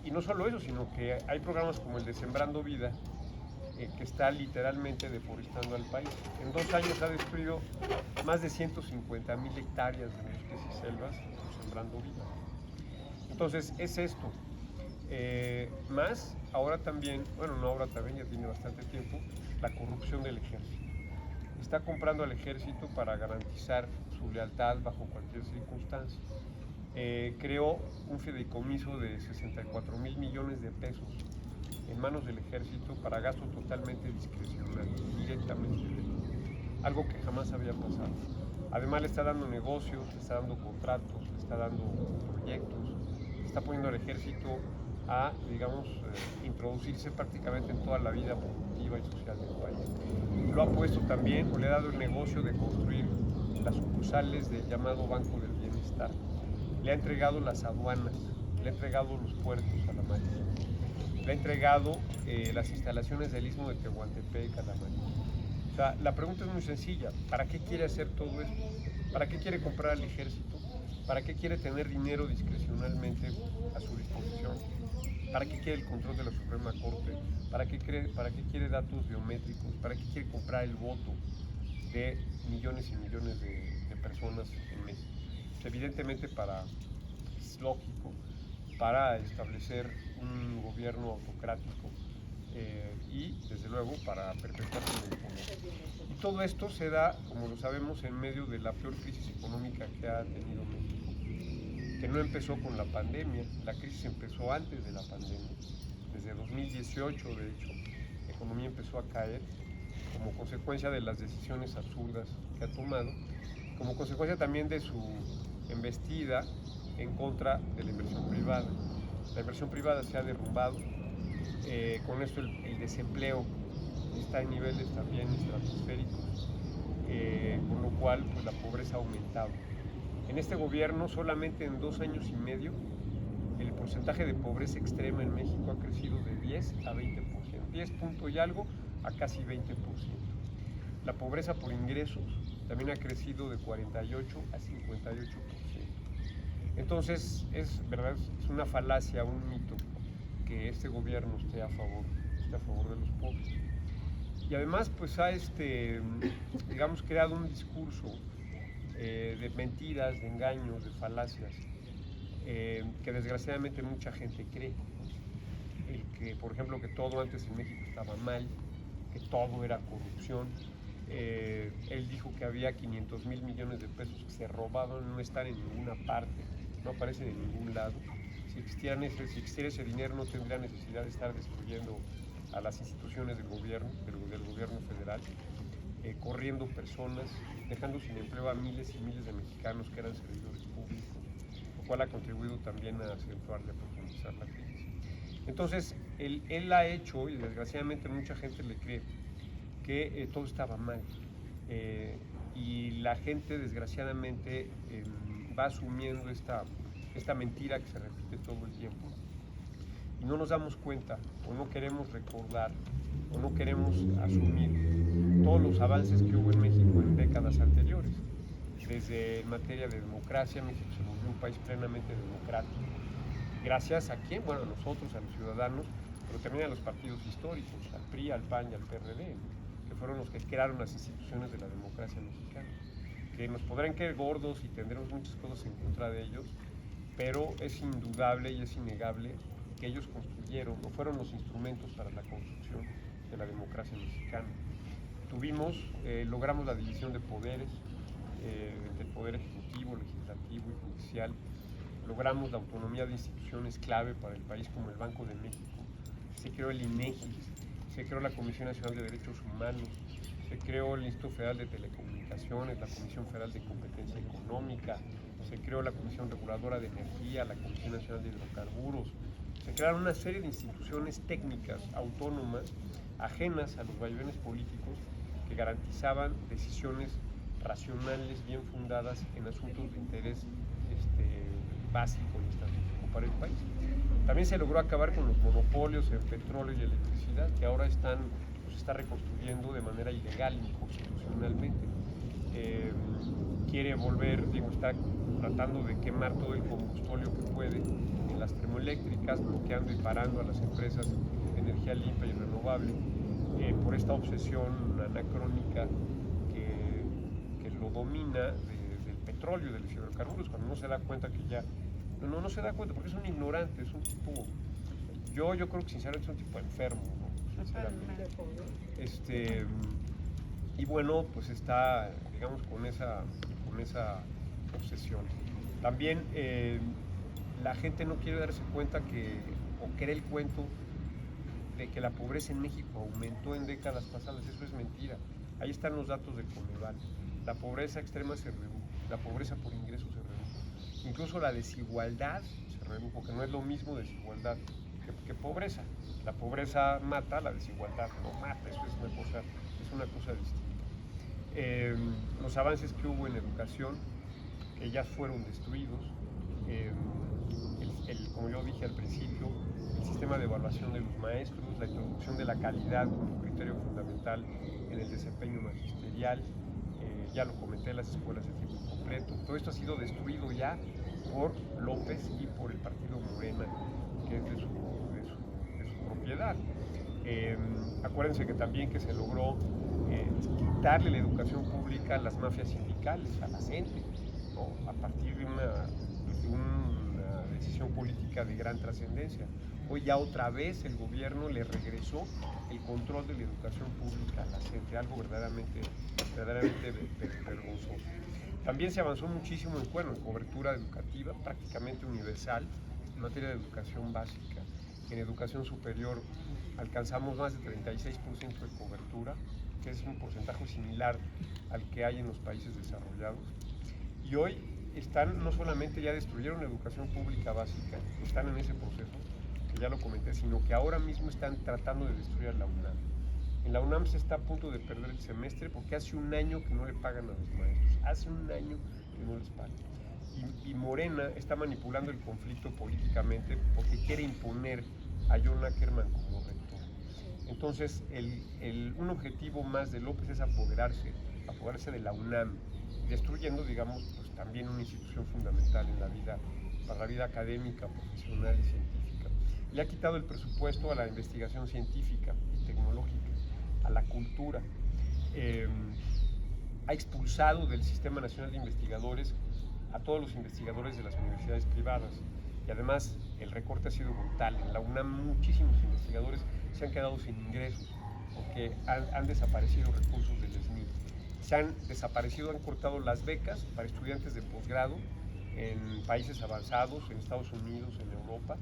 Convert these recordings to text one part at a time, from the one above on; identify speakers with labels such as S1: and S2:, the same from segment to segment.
S1: Y no solo eso, sino que hay programas como el de Sembrando Vida, que está literalmente deforestando al país. En 2 años ha destruido más de 150,000 hectáreas de bosques y selvas, Sembrando Vida. Entonces, es esto. Más, ahora también, bueno, no ahora también, ya tiene bastante tiempo, la corrupción del ejército. Está comprando al ejército para garantizar su lealtad bajo cualquier circunstancia. Creó un fideicomiso de 64,000 millones de pesos en manos del ejército para gasto totalmente discrecional, directamente de él. Algo que jamás había pasado. Además le está dando negocios, le está dando contratos, le está dando proyectos, está poniendo al ejército a, digamos, introducirse prácticamente en toda la vida productiva y social del país. Lo ha puesto también, o le ha dado el negocio de construir las sucursales del llamado Banco del Bienestar. Le ha entregado las aduanas, le ha entregado los puertos a la Marina, le ha entregado las instalaciones del Istmo de Tehuantepec a la Marina. O sea, la pregunta es muy sencilla. ¿Para qué quiere hacer todo esto? ¿Para qué quiere comprar al ejército? ¿Para qué quiere tener dinero discrecionalmente a su disposición? ¿Para qué quiere el control de la Suprema Corte? ¿Para qué quiere datos biométricos? ¿Para qué quiere comprar el voto de millones y millones de personas en México? Pues evidentemente es lógico, para establecer un gobierno autocrático y, desde luego, para perpetuarse en el poder. Y todo esto se da, como lo sabemos, en medio de la peor crisis económica que ha tenido México, que no empezó con la pandemia. La crisis empezó antes de la pandemia. Desde 2018, de hecho, la economía empezó a caer como consecuencia de las decisiones absurdas que ha tomado, como consecuencia también de su embestida en contra de la inversión privada. La inversión privada se ha derrumbado, con esto el desempleo está en niveles también estratosféricos, con lo cual pues, la pobreza ha aumentado. En este gobierno, solamente en 2 años y medio, el porcentaje de pobreza extrema en México ha crecido de 10 a 20%, 10 punto y algo a casi 20%. La pobreza por ingresos también ha crecido de 48 a 58%. Entonces, es una falacia, un mito que este gobierno esté a favor de los pobres. Y además, pues ha digamos, creado un discurso de mentiras, de engaños, de falacias, que desgraciadamente mucha gente cree. El que, por ejemplo, que todo antes en México estaba mal, que todo era corrupción. Él dijo que había 500,000 millones de pesos que se robaban, no están en ninguna parte, no aparecen en ningún lado. Si existiera ese dinero, no tendría necesidad de estar destruyendo a las instituciones del gobierno federal, corriendo personas, dejando sin empleo a miles y miles de mexicanos que eran servidores públicos, lo cual ha contribuido también a acentuar y a profundizar la crisis. Entonces, él ha hecho, y desgraciadamente mucha gente le cree, que todo estaba mal. Y la gente, desgraciadamente, va asumiendo esta mentira que se repite todo el tiempo. Y no nos damos cuenta, o no queremos recordar, o no queremos asumir todos los avances que hubo en México en décadas anteriores. Desde en materia de democracia, México se volvió un país plenamente democrático. Gracias a quién? Bueno, a nosotros, a los ciudadanos, pero también a los partidos históricos, al PRI, al PAN y al PRD, que fueron los que crearon las instituciones de la democracia mexicana. Que nos podrán caer gordos y tendremos muchas cosas en contra de ellos, pero es indudable y es innegable que ellos construyeron o fueron los instrumentos para la construcción de la democracia mexicana. Logramos la división de poderes, entre el poder ejecutivo, legislativo y judicial. Logramos la autonomía de instituciones clave para el país, como el Banco de México. Se creó el INEGI, se creó la Comisión Nacional de Derechos Humanos, se creó el Instituto Federal de Telecomunicaciones, la Comisión Federal de Competencia Económica, se creó la Comisión Reguladora de Energía, la Comisión Nacional de Hidrocarburos. Se crearon una serie de instituciones técnicas autónomas, ajenas a los vaivenes políticos, que garantizaban decisiones racionales, bien fundadas en asuntos de interés básico y estratégico para el país. También se logró acabar con los monopolios en petróleo y electricidad, que ahora se está reconstruyendo de manera ilegal, inconstitucionalmente. Quiere volver, está tratando de quemar todo el combustóleo que puede en las termoeléctricas. hidroeléctricas, bloqueando y parando a las empresas de energía limpia y renovable por esta obsesión anacrónica que lo domina del petróleo, de los hidrocarburos, cuando no se da cuenta que ya... No se da cuenta porque es un ignorante, es un tipo... Yo creo que sinceramente es un tipo enfermo, ¿no? Sinceramente. Y bueno, pues está, digamos, con esa obsesión. También la gente no quiere darse cuenta o cree el cuento de que la pobreza en México aumentó en décadas pasadas. Eso es mentira. Ahí están los datos del Coneval. La pobreza extrema se redujo, la pobreza por ingreso se redujo. Incluso la desigualdad se redujo, que no es lo mismo desigualdad que pobreza. La pobreza mata, la desigualdad no mata, eso es una cosa distinta. Los avances que hubo en educación, que ya fueron destruidos, como yo dije al principio, el sistema de evaluación de los maestros, la introducción de la calidad como criterio fundamental en el desempeño magisterial, ya lo comenté, las escuelas de tiempo completo, todo esto ha sido destruido ya por López y por el partido Morena, que es de su propiedad. Acuérdense que también que se logró quitarle la educación pública a las mafias sindicales, a la gente, ¿no? A partir de una decisión política de gran trascendencia. Hoy ya otra vez el gobierno le regresó el control de la educación pública a la gente, algo verdaderamente vergonzoso. También se avanzó muchísimo en cobertura educativa prácticamente universal en materia de educación básica. En educación superior alcanzamos más del 36% de cobertura, que es un porcentaje similar al que hay en los países desarrollados. Y hoy no solamente ya destruyeron la educación pública básica, están en ese proceso, que ya lo comenté, sino que ahora mismo están tratando de destruir la UNAM. En la UNAM se está a punto de perder el semestre porque hace un año que no le pagan a los maestros, hace un año que no les pagan. Y Morena está manipulando el conflicto políticamente porque quiere imponer a John Ackerman como rector. Entonces, un objetivo más de López es apoderarse de la UNAM, destruyendo, digamos, pues también una institución fundamental en la vida, para la vida académica, profesional y científica. Le ha quitado el presupuesto a la investigación científica y tecnológica, a la cultura. Ha expulsado del Sistema Nacional de Investigadores a todos los investigadores de las universidades privadas. Y además el recorte ha sido brutal. En la UNAM muchísimos investigadores se han quedado sin ingresos porque han desaparecido recursos del SNI. Se han cortado las becas para estudiantes de posgrado en países avanzados, en Estados Unidos, en Europa,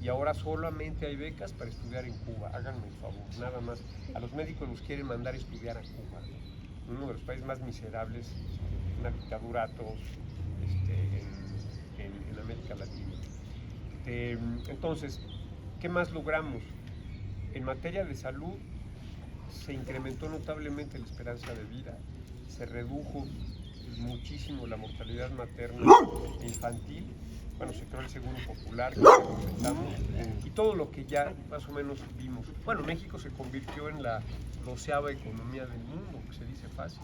S1: y ahora solamente hay becas para estudiar en Cuba. Háganme el favor, nada más. A los médicos los quieren mandar a estudiar a Cuba, uno de los países más miserables, una dictadura atroz en América Latina. Entonces, ¿qué más logramos? En materia de salud, se incrementó notablemente la esperanza de vida, se redujo muchísimo la mortalidad materna e infantil, se creó el Seguro Popular, que comentamos, y todo lo que ya más o menos vimos. México se convirtió en la 12ª economía del mundo, que se dice fácil,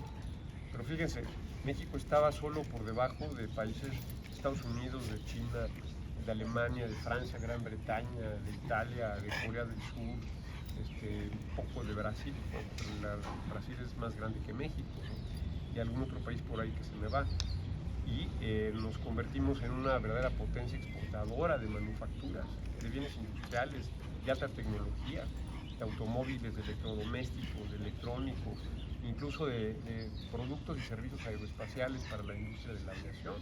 S1: pero fíjense, México estaba solo por debajo de países de Estados Unidos, de China, de Alemania, de Francia, Gran Bretaña, de Italia, de Corea del Sur, un poco de Brasil, pero Brasil es más grande que México, ¿no? Y algún otro país por ahí que se me va. Y nos convertimos en una verdadera potencia exportadora de manufacturas, de bienes industriales, de alta tecnología, de automóviles, de electrodomésticos, de electrónicos, incluso de productos y servicios aeroespaciales para la industria de la aviación.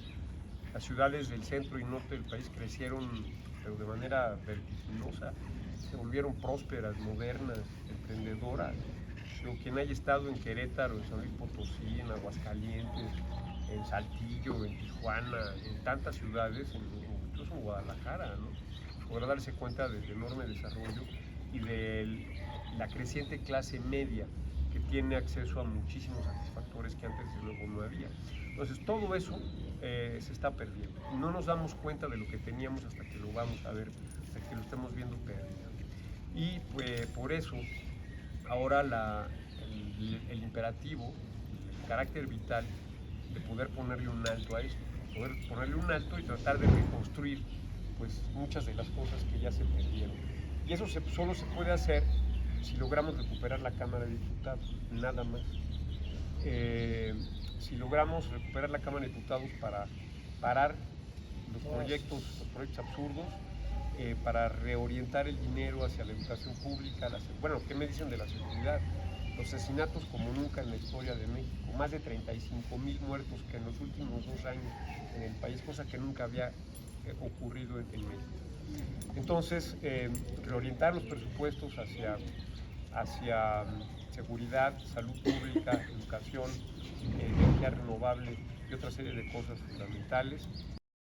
S1: Las ciudades del centro y norte del país crecieron, pero de manera vertiginosa, se volvieron prósperas, modernas, emprendedoras. Quien haya estado en Querétaro, en San Luis Potosí, en Aguascalientes, en Saltillo, en Tijuana, en tantas ciudades, incluso en Guadalajara, ¿no? Podrá darse cuenta del enorme desarrollo y de la creciente clase media que tiene acceso a muchísimos satisfactores que antes desde luego no había. Entonces todo eso se está perdiendo. No nos damos cuenta de lo que teníamos hasta que lo vamos a ver, hasta que lo estamos viendo perdido. Y pues por eso ahora el imperativo, el carácter vital de poder ponerle un alto a esto, poder ponerle un alto y tratar de reconstruir pues muchas de las cosas que ya se perdieron. Y eso solo se puede hacer si logramos recuperar la Cámara de Diputados, nada más. Si logramos recuperar la Cámara de Diputados para parar los proyectos absurdos, para reorientar el dinero hacia la educación pública, bueno, ¿qué me dicen de la seguridad? Los asesinatos como nunca en la historia de México, más de 35,000 muertos que en los últimos 2 años en el país, cosa que nunca había ocurrido en México. Entonces, reorientar los presupuestos hacia seguridad, salud pública, educación, energía renovable y otra serie de cosas fundamentales.